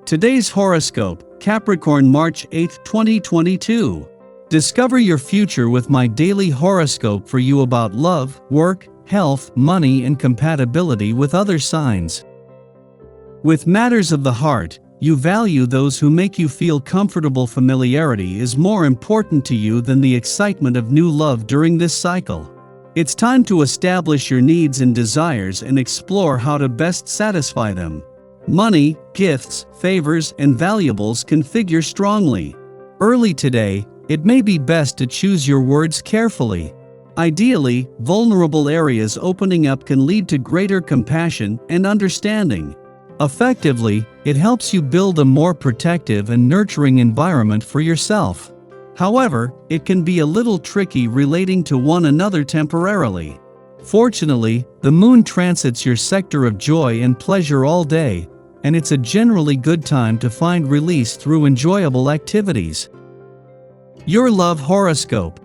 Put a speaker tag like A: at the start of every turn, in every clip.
A: Today's horoscope, Capricorn March 8, 2022. Discover your future with my daily horoscope for you about love, work, health, money, and compatibility with other signs. With matters of the heart, you value those who make you feel comfortable. Familiarity is more important to you than the excitement of new love during this cycle. It's time to establish your needs and desires and explore how to best satisfy them. Money, gifts, favors, and valuables can figure strongly. Early today, it may be best to choose your words carefully. Ideally, vulnerable areas opening up can lead to greater compassion and understanding. Effectively, it helps you build a more protective and nurturing environment for yourself. However, it can be a little tricky relating to one another temporarily. Fortunately, the moon transits your sector of joy and pleasure all day, and it's a generally good time to find release through enjoyable activities. Your love horoscope.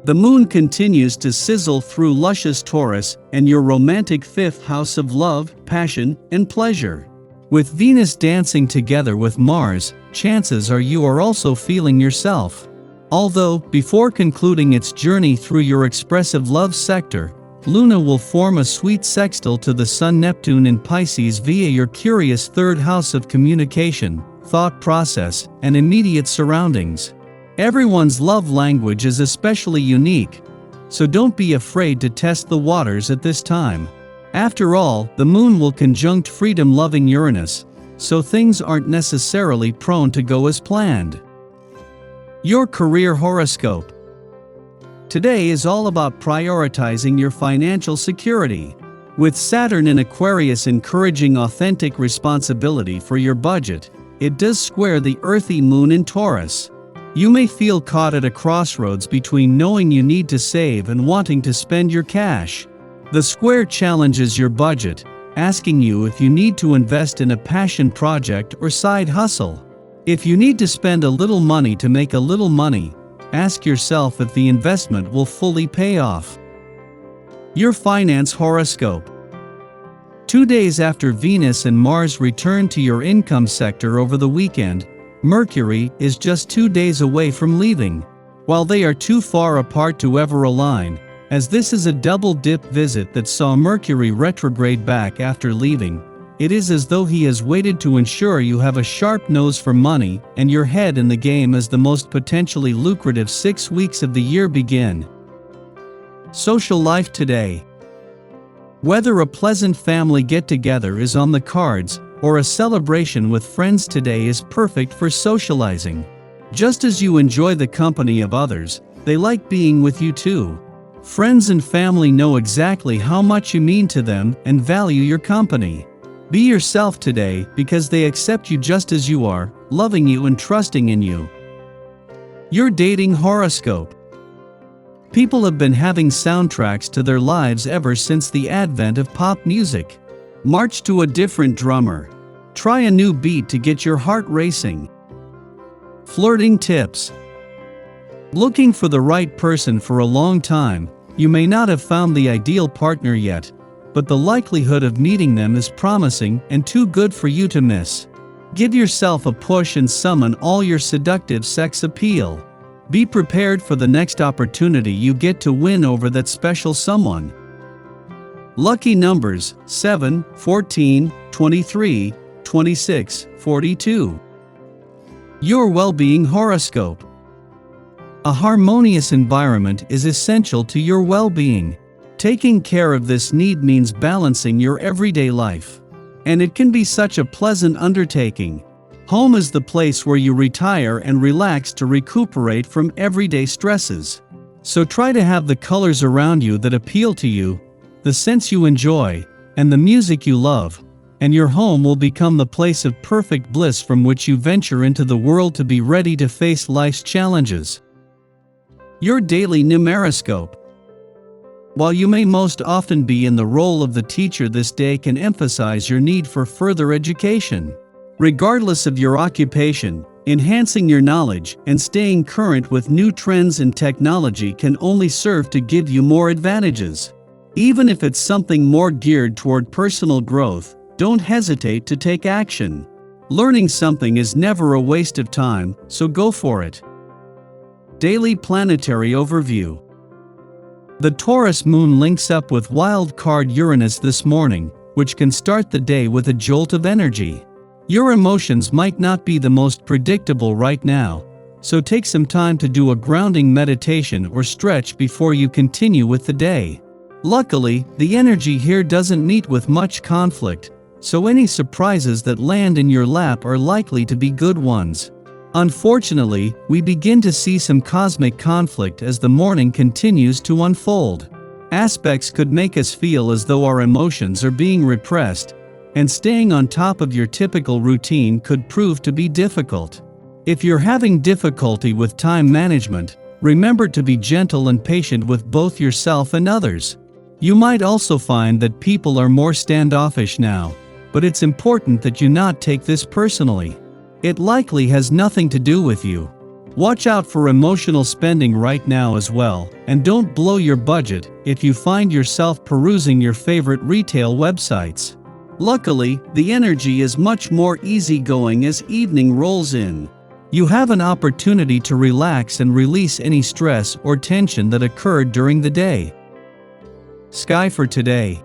A: The moon continues to sizzle through luscious Taurus and your romantic fifth house of love, passion, and pleasure. With Venus dancing together with Mars, chances are you are also feeling yourself. Although, before concluding its journey through your expressive love sector, Luna will form a sweet sextile to the Sun-Neptune in Pisces via your curious third house of communication, thought process, and immediate surroundings. Everyone's love language is especially unique, so don't be afraid to test the waters at this time. After all, the moon will conjunct freedom-loving Uranus, so things aren't necessarily prone to go as planned. Your career horoscope. Today is all about prioritizing your financial security. With Saturn in Aquarius encouraging authentic responsibility for your budget, it does square the earthy moon in Taurus. You may feel caught at a crossroads between knowing you need to save and wanting to spend your cash. The square challenges your budget, asking you if you need to invest in a passion project or side hustle. If you need to spend a little money to make a little money, ask yourself if the investment will fully pay off. Your finance horoscope. 2 days after Venus and Mars return to your income sector over the weekend, Mercury is just 2 days away from leaving. While they are too far apart to ever align, as this is a double-dip visit that saw Mercury retrograde back after leaving, it is as though he has waited to ensure you have a sharp nose for money and your head in the game as the most potentially lucrative 6 weeks of the year begin. Social life today. Whether a pleasant family get-together is on the cards, or a celebration with friends today is perfect for socializing. Just as you enjoy the company of others, they like being with you too. Friends and family know exactly how much you mean to them and value your company. Be yourself today because they accept you just as you are, loving you and trusting in you. Your dating horoscope. People have been having soundtracks to their lives ever since the advent of pop music. March to a different drummer. Try a new beat to get your heart racing. Flirting tips. Looking for the right person for a long time, you may not have found the ideal partner yet, but the likelihood of meeting them is promising and too good for you to miss. Give yourself a push and summon all your seductive sex appeal. Be prepared for the next opportunity you get to win over that special someone. Lucky numbers 7, 14, 23, 26, 42. Your well-being horoscope. A harmonious environment is essential to your well-being. Taking care of this need means balancing your everyday life. And it can be such a pleasant undertaking. Home is the place where you retire and relax to recuperate from everyday stresses. So try to have the colors around you that appeal to you, the scents you enjoy, and the music you love, and your home will become the place of perfect bliss from which you venture into the world to be ready to face life's challenges. Your daily numeroscope. While you may most often be in the role of the teacher, this day can emphasize your need for further education. Regardless of your occupation, enhancing your knowledge and staying current with new trends and technology can only serve to give you more advantages. Even if it's something more geared toward personal growth, don't hesitate to take action. Learning something is never a waste of time, so go for it. Daily Planetary Overview. The Taurus moon links up with wild card Uranus this morning, which can start the day with a jolt of energy. Your emotions might not be the most predictable right now, so take some time to do a grounding meditation or stretch before you continue with the day. Luckily, the energy here doesn't meet with much conflict, so any surprises that land in your lap are likely to be good ones. Unfortunately, we begin to see some cosmic conflict as the morning continues to unfold. Aspects could make us feel as though our emotions are being repressed, and staying on top of your typical routine could prove to be difficult. If you're having difficulty with time management, remember to be gentle and patient with both yourself and others. You might also find that people are more standoffish now, but it's important that you not take this personally. It likely has nothing to do with you. Watch out for emotional spending right now as well, and don't blow your budget if you find yourself perusing your favorite retail websites. Luckily, the energy is much more easygoing as evening rolls in. You have an opportunity to relax and release any stress or tension that occurred during the day. Sky for today.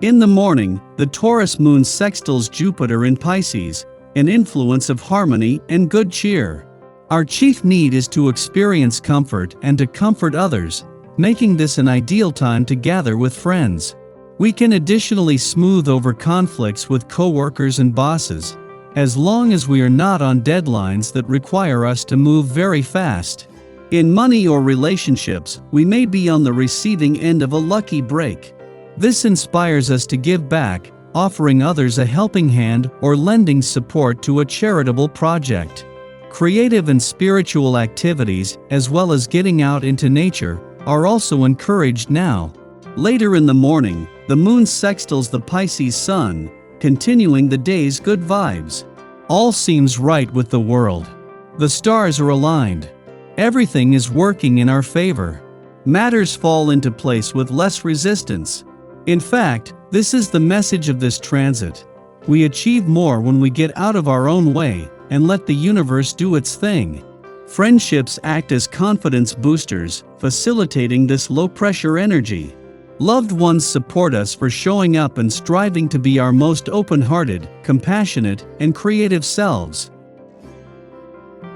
A: In the morning, the Taurus moon sextiles Jupiter in Pisces, an influence of harmony and good cheer. Our chief need is to experience comfort and to comfort others, making this an ideal time to gather with friends. We can additionally smooth over conflicts with coworkers and bosses, as long as we are not on deadlines that require us to move very fast. In money or relationships, we may be on the receiving end of a lucky break. This inspires us to give back, offering others a helping hand or lending support to a charitable project. Creative and spiritual activities, as well as getting out into nature, are also encouraged now. Later in the morning, the moon sextiles the Pisces sun, continuing the day's good vibes. All seems right with the world. The stars are aligned. Everything is working in our favor. Matters fall into place with less resistance. In fact, this is the message of this transit. We achieve more when we get out of our own way and let the universe do its thing. Friendships act as confidence boosters, facilitating this low-pressure energy. Loved ones support us for showing up and striving to be our most open-hearted, compassionate, and creative selves.